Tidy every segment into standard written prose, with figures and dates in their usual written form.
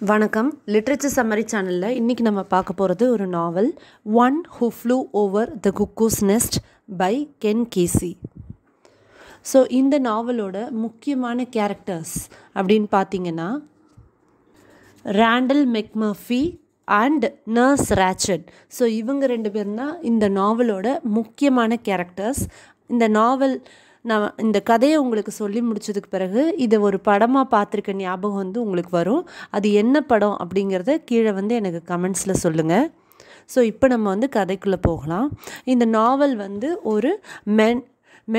வணக்கம். Literature summary சேனலில் இன்றைக்கி நம்ம பார்க்க போகிறது ஒரு novel one who flew over the cuckoo's nest by Ken Kesey. So இந்த நாவலோட முக்கியமான கேரக்டர்ஸ் அப்படின்னு பார்த்தீங்கன்னா Randall McMurphy and nurse Ratched. So இவங்க ரெண்டு பேரும் தான் இந்த நாவலோட முக்கியமான கேரக்டர்ஸ். இந்த நாவல் நான் இந்த கதையை உங்களுக்கு சொல்லி முடிச்சதுக்கு பிறகு இதை ஒரு படமாக பார்த்துருக்க ஞாபகம் வந்து உங்களுக்கு வரும். அது என்ன படம் அப்படிங்கிறத கீழே வந்து எனக்கு கமெண்ட்ஸில் சொல்லுங்கள். ஸோ இப்போ நம்ம வந்து கதைக்குள்ளே போகலாம். இந்த நாவல் வந்து ஒரு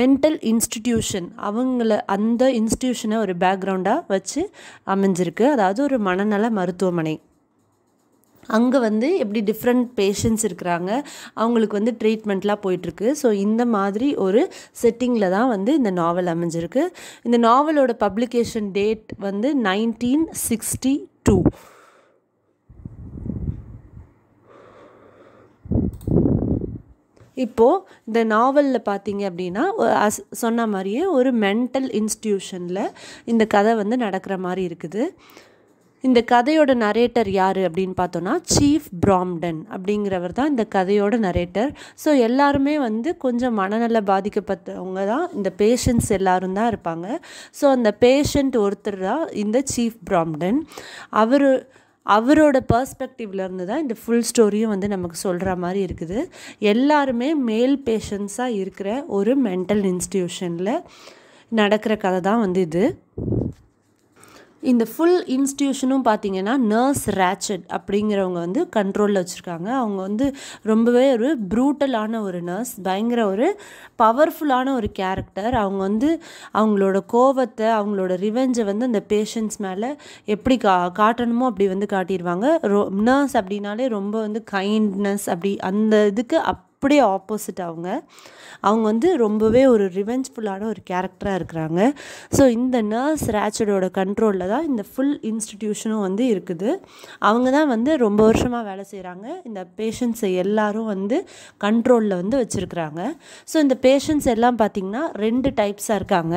மென்டல் இன்ஸ்டிடியூஷன், அந்த இன்ஸ்டிடியூஷனை ஒரு பேக்ரவுண்டாக வச்சு அமைஞ்சிருக்கு. அதாவது ஒரு மனநல மருத்துவமனை. அங்கே வந்து எப்படி டிஃப்ரெண்ட் பேஷண்ட்ஸ் இருக்கிறாங்க, அவங்களுக்கு வந்து ட்ரீட்மெண்ட்லாம் போயிட்டுருக்கு. ஸோ இந்த மாதிரி ஒரு செட்டிங்கில் தான் வந்து இந்த நாவல் அமைஞ்சிருக்கு. இந்த நாவலோட பப்ளிகேஷன் டேட் வந்து 1962. இப்போது இந்த நாவலில் பார்த்தீங்க அப்படின்னா சொன்ன மாதிரியே ஒரு மென்டல் இன்ஸ்டிடியூஷனில் இந்த கதை வந்து நடக்கிற மாதிரி இருக்குது. இந்த கதையோட நரேட்டர் யார் அப்படின்னு பார்த்தோன்னா சீஃப் பிராம்டன் அப்படிங்கிறவர் தான் இந்த கதையோட நரேட்டர். ஸோ எல்லாருமே வந்து கொஞ்சம் மனநல பாதிக்கப்பட்டவங்க தான், இந்த பேஷண்ட்ஸ் எல்லாரும் தான் இருப்பாங்க. ஸோ அந்த பேஷண்ட் ஒருத்தர் தான் இந்த சீஃப் பிராம்டன். அவரோட பர்ஸ்பெக்டிவ்லேருந்து தான் இந்த ஃபுல் ஸ்டோரியும் வந்து நமக்கு சொல்கிற மாதிரி இருக்குது. எல்லாருமே மேல் பேஷண்ட்ஸாக இருக்கிற ஒரு மென்டல் இன்ஸ்டிடியூஷனில் நடக்கிற கதை தான் வந்து இது. இந்த ஃபுல் இன்ஸ்டிடியூஷனும் பார்த்திங்கன்னா நர்ஸ் ராச்சட் அப்படிங்கிறவங்க வந்து கண்ட்ரோலில் வச்சுருக்காங்க. அவங்க வந்து ரொம்பவே ஒரு ப்ரூட்டலான ஒரு நர்ஸ், பயங்கர ஒரு பவர்ஃபுல்லான ஒரு கேரக்டர். அவங்க வந்து அவங்களோட கோவத்தை, அவங்களோட ரிவெஞ்சை வந்து அந்த பேஷண்ட்ஸ் மேலே எப்படி காட்டணுமோ அப்படி வந்து காட்டிடுவாங்க. நர்ஸ் அப்படின்னாலே ரொம்ப வந்து கைண்ட்னஸ், அப்படி அந்த இதுக்கு அப்படியே ஆப்போசிட். அவங்க வந்து ரொம்பவே ஒரு ரிவெஞ்ச்ஃபுல்லான ஒரு கேரக்டராக இருக்கிறாங்க. ஸோ இந்த நர்ஸ் ராச்சடோட கண்ட்ரோலில் தான் இந்த ஃபுல் இன்ஸ்டிடியூஷனும் வந்து இருக்குது. அவங்க தான் வந்து ரொம்ப வருஷமாக வேலை செய்கிறாங்க. இந்த பேஷண்ட்ஸை எல்லாரும் வந்து கண்ட்ரோலில் வந்து வச்சுருக்குறாங்க. ஸோ இந்த பேஷண்ட்ஸ் எல்லாம் பார்த்திங்கன்னா 2 டைப்ஸாக இருக்காங்க.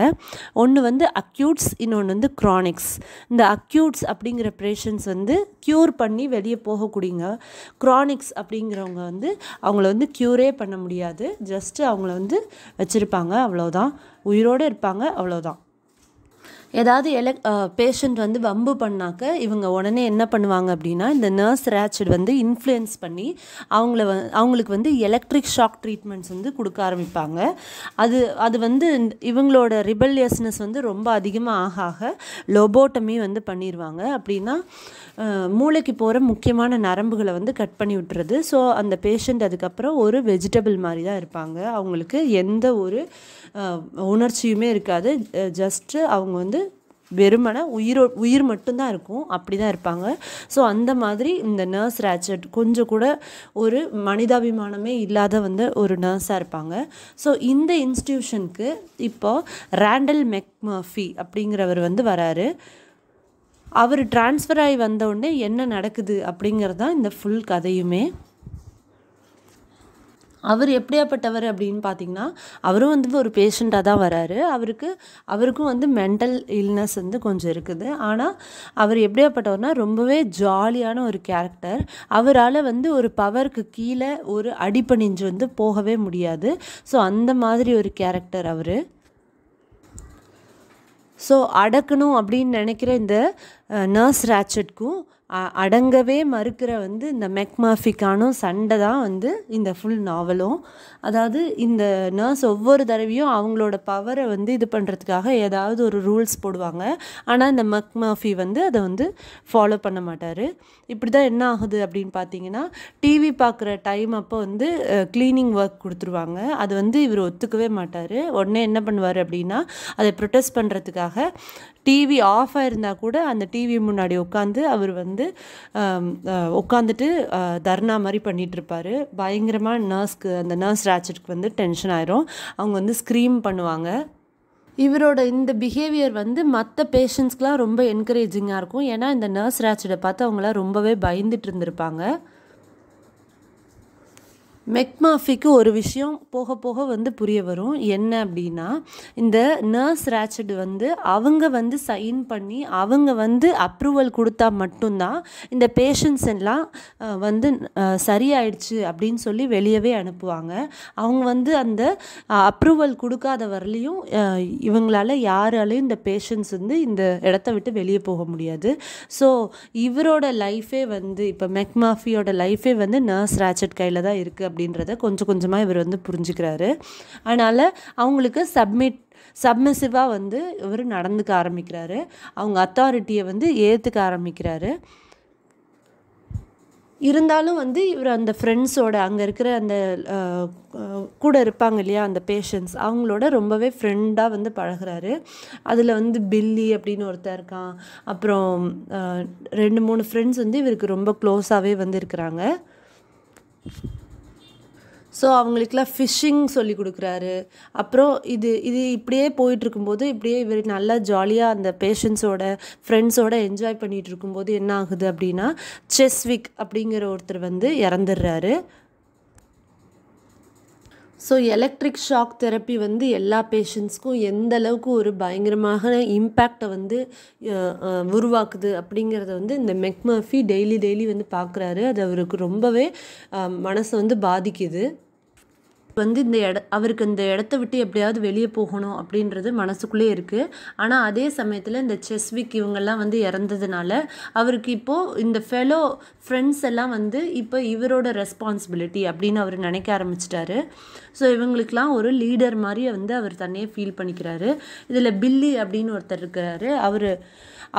ஒன்று வந்து அக்யூட்ஸ், இன்னொன்று வந்து க்ரானிக்ஸ். இந்த அக்யூட்ஸ் அப்படிங்கிற பேஷண்ட்ஸ் வந்து க்யூர் பண்ணி வெளியே போகக்கூடியங்க. க்ரானிக்ஸ் அப்படிங்கிறவங்க வந்து அவங்கள வந்து க்யூரே பண்ண முடியாது, ஜஸ்ட்டு அவங்கள வந்து வச்சுருப்பாங்க, அவ்வளோதான். உயிரோடு இருப்பாங்க, அவ்வளோதான். ஏதாவது பேஷண்ட் வந்து வம்பு பண்ணாக்க இவங்க உடனே என்ன பண்ணுவாங்க அப்படின்னா, இந்த நர்ஸ் ராச்சட் வந்து இன்ஃப்ளூயன்ஸ் பண்ணி அவங்களுக்கு வந்து எலக்ட்ரிக் ஷாக் ட்ரீட்மெண்ட்ஸ் வந்து கொடுக்க ஆரம்பிப்பாங்க. அது வந்து இவங்களோட ரிபல்லியஸ்னஸ் வந்து ரொம்ப அதிகமாக ஆக லோபோட்டமி வந்து பண்ணிடுவாங்க. அப்படின்னா மூளைக்கு போகிற முக்கியமான நரம்புகளை வந்து கட் பண்ணி விட்டுறது. ஸோ அந்த பேஷண்ட் அதுக்கப்புறம் ஒரு வெஜிடபிள் மாதிரி தான் இருப்பாங்க. அவங்களுக்கு எந்த ஒரு உணர்ச்சியுமே இருக்காது. ஜஸ்ட்டு அவங்க வந்து வெறுமனை உயிர் மட்டும்தான் இருக்கும், அப்படி தான் இருப்பாங்க. ஸோ அந்த மாதிரி இந்த நர்ஸ் ராச்சட் கொஞ்சம் கூட ஒரு மனிதாபிமானமே இல்லாத வந்து ஒரு நர்ஸாக இருப்பாங்க. ஸோ இந்த இன்ஸ்டிடியூஷனுக்கு இப்போ ராண்டல் மெக்மர்ஃபி அப்படிங்கிறவர் வந்து வராரு. அவர் டிரான்ஸ்ஃபர் ஆகி வந்தோடனே என்ன நடக்குது அப்படிங்கிறது தான் இந்த ஃபுல் கதையுமே. அவர் எப்படியாப்பட்டவர் அப்படின்னு பார்த்தீங்கன்னா, அவரும் வந்து ஒரு பேஷண்ட்டாக தான் வராரு. அவருக்கும் வந்து மென்டல் இல்னஸ் வந்து கொஞ்சம் இருக்குது. ஆனால் அவர் எப்படியாப்பட்டவர்னா ரொம்பவே ஜாலியான ஒரு கேரக்டர். அவரால் வந்து ஒரு பவருக்கு கீழே ஒரு அடிபணிஞ்சு வந்து போகவே முடியாது. ஸோ அந்த மாதிரி ஒரு கேரக்டர் அவர். ஸோ அடக்கணும் அப்படின்னு நினைக்கிற இந்த நர்ஸ் ராச்சட்க்கும் அடங்கவே மறுக்கிற வந்து இந்த மெக்மர்ஃபிக்கானும் சண்டை தான் வந்து இந்த ஃபுல் நாவலும். அதாவது இந்த நர்ஸ் ஒவ்வொரு தடவையும் அவங்களோட பவரை வந்து இது பண்ணுறதுக்காக ஏதாவது ஒரு ரூல்ஸ் போடுவாங்க. ஆனால் இந்த மெக்மர்ஃபி வந்து அதை வந்து ஃபாலோ பண்ண மாட்டார். இப்படி தான் என்ன ஆகுது அப்படின்னு பார்த்தீங்கன்னா, டிவி பார்க்குற டைம் அப்போ வந்து க்ளீனிங் ஒர்க் கொடுத்துருவாங்க. அது வந்து இவர் ஒத்துக்கவே மாட்டார். உடனே என்ன பண்ணுவார் அப்படின்னா, அதை ப்ரொடெஸ்ட் பண்ணுறதுக்காக டிவி ஆஃப் ஆகிருந்தால் கூட அந்த டிவி முன்னாடி உட்காந்து அவர் வந்து உட்காந்துட்டு தர்ணா மாதிரி பண்ணிகிட்ருப்பார். பயங்கரமாக அந்த நர்ஸ் ராச்சட்க்கு வந்து டென்ஷன் ஆயிரும். அவங்க வந்து ஸ்க்ரீம் பண்ணுவாங்க. இவரோட இந்த பிஹேவியர் வந்து மற்ற பேஷண்ட்ஸ்க்கெலாம் ரொம்ப என்கரேஜிங்காக இருக்கும். ஏன்னா இந்த நர்ஸ் ராச்சடை பார்த்து அவங்களாம் ரொம்பவே பயந்துட்டு இருந்திருப்பாங்க. மெக்மாஃபிக்கு ஒரு விஷயம் போக போக வந்து புரிய வரும். என்ன அப்படின்னா, இந்த நர்ஸ் ரேச்சட் வந்து அவங்க வந்து சைன் பண்ணி அவங்க வந்து அப்ரூவல் கொடுத்தா மட்டும்தான் இந்த பேஷண்ட்ஸ் எல்லாம் வந்து சரியாயிடுச்சு அப்படின்னு சொல்லி வெளியவே அனுப்புவாங்க. அவங்க வந்து அந்த அப்ரூவல் கொடுக்காத வரலையும் இவங்களால யாராலையும் இந்த பேஷண்ட்ஸ் வந்து இந்த இடத்த விட்டு வெளியே போக முடியாது. ஸோ இவரோட லைஃபே வந்து இப்போ மெக்மாஃபியோட லைஃபே வந்து நர்ஸ் ரேச்சட் கையில் தான் இருக்குது அப்படின்றத கொஞ்சம் கொஞ்சமாக இவர் வந்து புரிஞ்சுக்கிறாரு. அதனால் அவங்களுக்கு சப்மிசிவாக வந்து இவர் நடந்துக்க ஆரம்பிக்கிறாரு. அவங்க அத்தாரிட்டியை வந்து ஏற்றுக்க ஆரம்பிக்கிறாரு. இருந்தாலும் வந்து இவர் அந்த ஃப்ரெண்ட்ஸோட அங்கே இருக்கிற அந்த கூட இருப்பாங்க இல்லையா அந்த பேஷண்ட்ஸ் அவங்களோட ரொம்பவே ஃப்ரெண்டாக வந்து பழகுறாரு. அதில் வந்து பில்லி அப்படின்னு ஒருத்தர் இருக்கான். அப்புறம் 2-3 ஃப்ரெண்ட்ஸ் வந்து இவருக்கு ரொம்ப க்ளோஸாகவே வந்து இருக்கிறாங்க. ஸோ அவங்களுக்கெல்லாம் ஃபிஷ்ஷிங் சொல்லி கொடுக்குறாரு. அப்புறம் இது இப்படியே போயிட்டுருக்கும்போது இப்படியே இவர் நல்லா ஜாலியாக அந்த பேஷண்ட்ஸோட ஃப்ரெண்ட்ஸோட என்ஜாய் பண்ணிகிட்டு இருக்கும்போது என்ன ஆகுது அப்படின்னா, செஸ்விக் அப்படிங்கிற ஒருத்தர் வந்து இறந்துடுறாரு. ஸோ எலக்ட்ரிக் ஷாக் தெரப்பி வந்து எல்லா பேஷண்ட்ஸ்க்கும் எந்த அளவுக்கு ஒரு பயங்கரமான இம்பேக்டை வந்து உருவாக்குது அப்படிங்கிறத வந்து இந்த மெக்மர்ஃபி டெய்லி வந்து பார்க்குறாரு. அது அவருக்கு ரொம்பவே மனசை வந்து பாதிக்குது. வந்து அவருக்கு இந்த இடத்த விட்டு எப்படியாவது வெளியே போகணும் அப்படின்றது மனசுக்குள்ளே இருக்குது. ஆனால் அதே சமயத்தில் இந்த செஸ்விக் இவங்கெல்லாம் வந்து இறந்ததுனால அவருக்கு இப்போது இந்த ஃபெலோ ஃப்ரெண்ட்ஸ் எல்லாம் வந்து இப்போ இவரோட ரெஸ்பான்சிபிலிட்டி அப்படின்னு அவர் நினைக்க ஆரம்பிச்சிட்டாரு. ஸோ இவங்களுக்கெல்லாம் ஒரு லீடர் மாதிரி வந்து அவர் தன்னையே ஃபீல் பண்ணிக்கிறாரு. இதில் பில்லி அப்படின்னு ஒருத்தர் இருக்கிறாரு.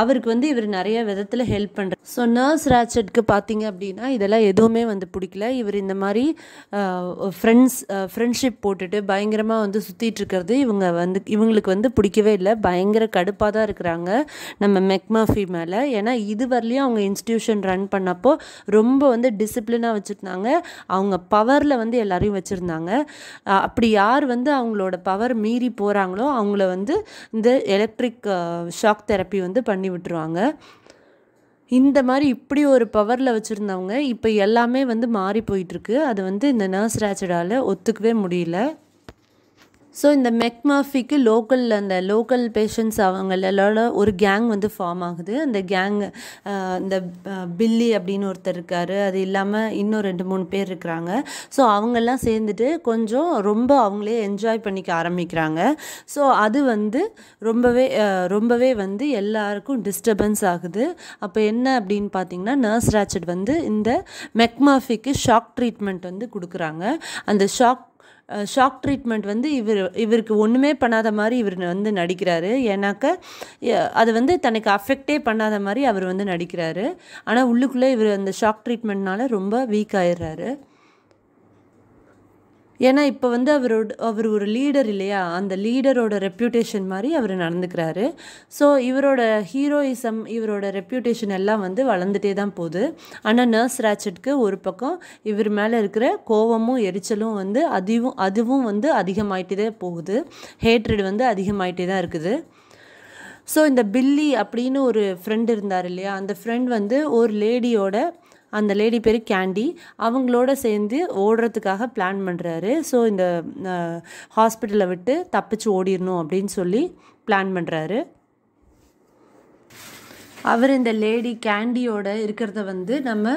அவருக்கு வந்து இவர் நிறைய விதத்தில் ஹெல்ப் பண்ணுறாரு. ஸோ நர்ஸ் ரேச்சட்க்கு பார்த்தீங்க அப்படின்னா இதெல்லாம் எதுவுமே வந்து பிடிக்கல. இவர் இந்த மாதிரி ஃப்ரெண்ட்ஷிப் போட்டுட்டு பயங்கரமாக வந்து சுற்றிட்டு இருக்கிறது இவங்களுக்கு வந்து பிடிக்கவே இல்லை. பயங்கர கடுப்பாக தான் இருக்கிறாங்க நம்ம மெக்மர்ஃபி மேலே. ஏன்னா இது வரலையும் அவங்க இன்ஸ்டியூஷன் ரன் பண்ணப்போ ரொம்ப வந்து டிசிப்ளினாக வச்சுருந்தாங்க. அவங்க பவரில் வந்து எல்லாரையும் வச்சுருந்தாங்க. அப்படி யார் வந்து அவங்களோட பவர் மீறி போகிறாங்களோ அவங்கள வந்து இந்த எலக்ட்ரிக் ஷாக் தெரப்பி வந்து பண்ணி விட்டுருவாங்க. இந்த மாதிரி இப்படி ஒரு பவரில் வச்சுருந்தவங்க இப்போ எல்லாமே வந்து மாறி போயிட்டுருக்கு. அது வந்து இந்த நர்ஸ் ரேச்சடால் ஒத்துக்கவே முடியல. ஸோ இந்த மெக்மர்ஃபிக்கு அந்த லோக்கல் பேஷண்ட்ஸ் அவங்களோட ஒரு கேங் வந்து ஃபார்ம் ஆகுது. அந்த கேங் இந்த பில்லி அப்படின்னு ஒருத்தர் இருக்கார். அது இல்லாமல் இன்னும் 2-3 பேர் இருக்கிறாங்க. ஸோ அவங்கெல்லாம் சேர்ந்துட்டு கொஞ்சம் ரொம்ப அவங்களே என்ஜாய் பண்ணிக்க ஆரம்பிக்கிறாங்க. ஸோ அது வந்து ரொம்பவே வந்து எல்லாருக்கும் டிஸ்டர்பன்ஸ் ஆகுது. அப்போ என்ன அப்படின்னு பார்த்தீங்கன்னா, நர்ஸ் ரேச்சட் வந்து இந்த மெக்மர்ஃபிக்கு ஷாக் ட்ரீட்மெண்ட் வந்து கொடுக்குறாங்க. அந்த ஷாக் ட்ரீட்மெண்ட் வந்து இவருக்கு ஒன்றுமே பண்ணாத மாதிரி இவர் வந்து நடிக்கிறாரு. ஏன்னாக்க அது வந்து தனக்கு அஃபெக்டே பண்ணாத மாதிரி அவர் வந்து நடிக்கிறாரு. ஆனால் உள்ளுக்குள்ளே இவர் அந்த ஷாக் ட்ரீட்மெண்ட்னால ரொம்ப வீக் ஆயிடுறாரு. ஏன்னா இப்போ வந்து அவர் ஒரு லீடர் இல்லையா, அந்த லீடரோட ரெப்யூட்டேஷன் மாதிரி அவர் நடந்துக்கிறாரு. ஸோ இவரோட ஹீரோயிசம் இவரோட ரெப்யூட்டேஷன் எல்லாம் வந்து வளர்ந்துட்டே தான் போகுது. ஆனால் நர்ஸ் ரேச்சட்க்கு ஒரு பக்கம் இவர் மேலே இருக்கிற கோவமும் எரிச்சலும் வந்து அதுவும் வந்து அதிகமாயிட்டே தான் போகுது. ஹேட்ரட் வந்து அதிகமாயிட்டே தான் இருக்குது. ஸோ இந்த பில்லி அப்படின்னு ஒரு ஃப்ரெண்ட் இருந்தார் இல்லையா, அந்த ஃப்ரெண்ட் வந்து ஒரு அந்த லேடி பேர் கேண்டி, அவங்களோட சேர்ந்து ஓடுறதுக்காக பிளான் பண்ணுறாரு. ஸோ இந்த ஹாஸ்பிட்டலை விட்டு தப்பிச்சு ஓடிடணும் அப்படின்னு சொல்லி பிளான் பண்ணுறாரு. அவர் இந்த லேடி கேண்டியோட இருக்கிறத வந்து நம்ம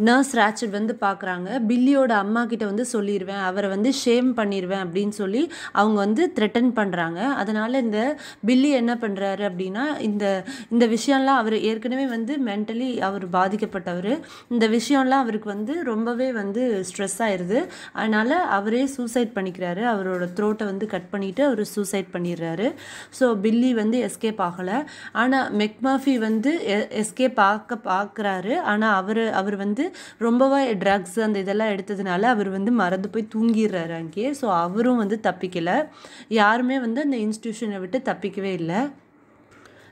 நர்ஸ் ரேச்சட் வந்து பார்க்குறாங்க. பில்லியோட அம்மா கிட்ட வந்து சொல்லிடுவேன், அவரை வந்து ஷேம் பண்ணிடுவேன் அப்படின்னு சொல்லி அவங்க வந்து த்ரெட்டன் பண்ணுறாங்க. அதனால் இந்த பில்லி என்ன பண்ணுறாரு அப்படின்னா, இந்த விஷயம்லாம் அவர் ஏற்கனவே வந்து மென்டலி அவர் பாதிக்கப்பட்டவர். இந்த விஷயம்லாம் அவருக்கு வந்து ரொம்பவே வந்து ஸ்ட்ரெஸ் ஆயிடுது. அதனால் அவரே சூசைட் பண்ணிக்கிறாரு. அவரோட த்ரோட்டை வந்து கட் பண்ணிவிட்டு அவர் சூசைட் பண்ணிடுறாரு. ஸோ பில்லி வந்து எஸ்கேப் ஆகலை. ஆனால் மெக்மர்ஃபி வந்து எஸ்கேப் பார்க்குறாரு. ஆனால் அவர் வந்து ரொம்பவே ட்ரக்ஸ் அந்த இதெல்லாம் எடுத்ததுனால அவர் வந்து மறந்து போய் தூங்கிடுறாரு அங்கேயே. ஸோ அவரும் வந்து தப்பிக்கலை. யாருமே வந்து அந்த இன்ஸ்டியூஷனை விட்டு தப்பிக்கவே இல்லை.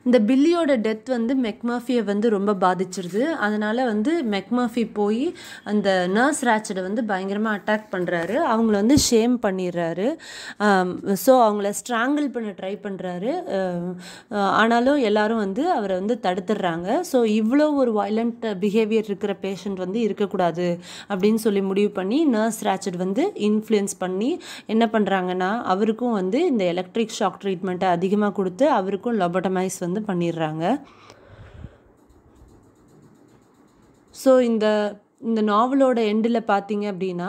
இந்த பில்லியோட டெத் வந்து மெக்மர்ஃபியை வந்து ரொம்ப பாதிச்சிருது. அதனால் வந்து மெக்மர்ஃபி போய் அந்த நர்ஸ் ராட்செட்டை வந்து பயங்கரமாக அட்டாக் பண்ணுறாரு. அவங்கள வந்து ஷேம் பண்ணிடுறாரு. ஸோ அவங்கள ஸ்ட்ராங்கிள் பண்ண ட்ரை பண்ணுறாரு. ஆனாலும் எல்லாரும் வந்து அவரை வந்து தடுத்துடுறாங்க. ஸோ இவ்வளோ ஒரு வயலண்ட் பிஹேவியர் இருக்கிற பேஷண்ட் வந்து இருக்கக்கூடாது அப்படின்னு சொல்லி முடிவு பண்ணி நர்ஸ் ராட்செட் வந்து இன்ஃப்ளூயன்ஸ் பண்ணி என்ன பண்ணுறாங்கன்னா, அவருக்கும் வந்து இந்த எலக்ட்ரிக் ஷாக் ட்ரீட்மெண்ட்டை அதிகமாக கொடுத்து அவருக்கும் லொபோட்டமைஸ் வந்து பண்ணிடுறாங்க. ஸோ இந்த நாவலோட எண்டில் பார்த்தீங்க அப்படின்னா,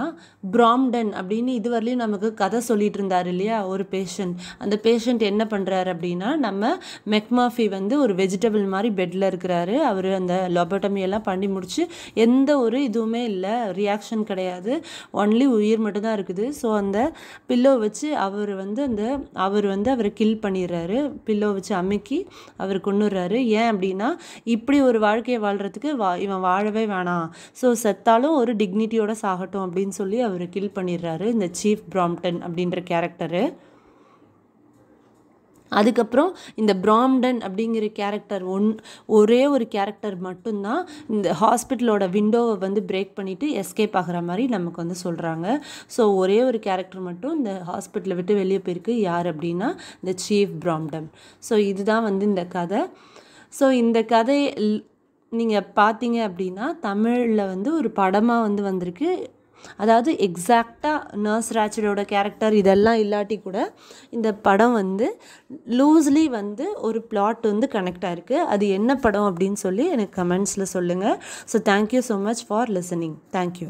பிராம்டன் அப்படின்னு இதுவரையிலும் நமக்கு கதை சொல்லிட்டு இருந்தார் இல்லையா ஒரு பேஷண்ட். அந்த பேஷண்ட் என்ன பண்ணுறாரு அப்படின்னா, நம்ம மெக்மர்ஃபி வந்து ஒரு வெஜிடபிள் மாதிரி பெட்டில் இருக்கிறாரு. அவர் அந்த லொபோட்டமியெல்லாம் பண்ணி முடிச்சு எந்த ஒரு இதுவுமே இல்லை, ரியாக்ஷன் கிடையாது, ஒன்லி உயிர் மட்டும்தான் இருக்குது. ஸோ அந்த பில்லோ வச்சு அவர் வந்து அவரை கில் பண்ணிடுறாரு. பில்லோ வச்சு அமுக்கி அவர் கொன்னுடுறாரு. ஏன் அப்படின்னா, இப்படி ஒரு வாழ்க்கையை வாழ்கிறதுக்கு இவன் வாழவே வேணாம், ஸோ செத்தாலும் ஒரு டிக்னிட்டியோட சாகட்டும் அப்படின்னு சொல்லி அவர் கில் பண்ணிடுறாரு இந்த சீஃப் பிராம்டன் அப்படின்ற கேரக்டரு. அதுக்கப்புறம் இந்த பிராம்டன் அப்படிங்கிற கேரக்டர் ஒரே ஒரு கேரக்டர் மட்டும்தான் இந்த ஹாஸ்பிட்டலோட விண்டோவை வந்து பிரேக் பண்ணிவிட்டு எஸ்கேப் ஆகிற மாதிரி நமக்கு வந்து சொல்கிறாங்க. ஸோ ஒரே ஒரு கேரக்டர் மட்டும் இந்த ஹாஸ்பிட்டலை விட்டு வெளியே போயிருக்கு. யார் அப்படின்னா இந்த சீஃப் பிராம்டன். ஸோ இதுதான் வந்து இந்த கதை. ஸோ இந்த கதை நீங்கள் பார்த்தீங்க அப்படின்னா தமிழில் வந்து ஒரு படமாக வந்து வந்திருக்கு. அதாவது எக்ஸாக்டாக நர்ஸ் ராட்செட்டோட கேரக்டர் இதெல்லாம் இல்லாட்டி கூட இந்த படம் வந்து லூஸ்லி வந்து ஒரு பிளாட் வந்து கனெக்ட் ஆகிருக்கு. அது என்ன படம் அப்படின்னு சொல்லி எனக்கு கமெண்ட்ஸில் சொல்லுங்கள். So thank you so much for listening. Thank you.